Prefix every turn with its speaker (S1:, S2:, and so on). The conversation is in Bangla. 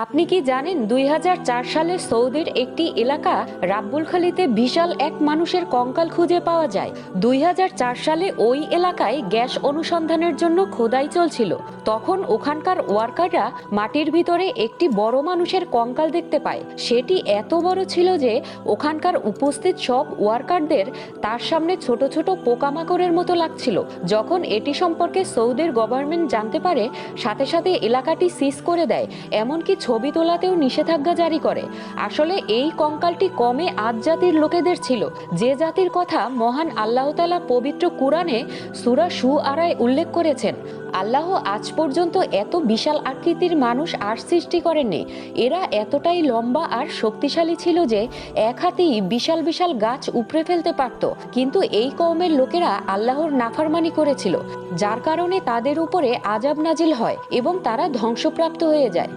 S1: আপনি কি জানেন ২০০৪ সালে সৌদির একটি এলাকা রাব্বুল-খালিতে বিশাল এক মানুষের কঙ্কাল খুঁজে পাওয়া যায়। ২০০৪ সালে ওই এলাকায় গ্যাস অনুসন্ধানের জন্য খোদাই চলছিল। তখন ওখানকার ওয়ার্কাররা মাটির ভিতরে একটি বড় মানুষের কঙ্কাল দেখতে পায়। সেটি এত বড় ছিল যে ওখানকার উপস্থিত সব ওয়ার্কারদের তার সামনে ছোট ছোট পোকামাকড়ের মতো লাগছিল। যখন এটি সম্পর্কে সৌদির গভর্নমেন্ট জানতে পারে, সাথে সাথে এলাকাটি সিজ করে দেয়, এমনকি ছবি তোলাতেও নিষেধাজ্ঞা জারি করে। আসলে এই কঙ্কালটি কমে আদ জাতির লোকেদের ছিল, যে জাতির কথা মহান আল্লাহ তাআলা পবিত্র কুরআনে সূরা শুআরায় উল্লেখ করেছেন। আল্লাহ আজ পর্যন্ত এত বিশাল আকৃতির মানুষ আর সৃষ্টি করেননি। এরা এতটাই লম্বা আর শক্তিশালী ছিল যে এক হাতেই বিশাল বিশাল গাছ উপড়ে ফেলতে পারত। কিন্তু এই কওমের লোকেরা আল্লাহর নাফরমানি করেছিল, যার কারণে তাদের উপরে আযাব নাজিল হয় এবং তারা ধ্বংসপ্রাপ্ত হয়ে যায়।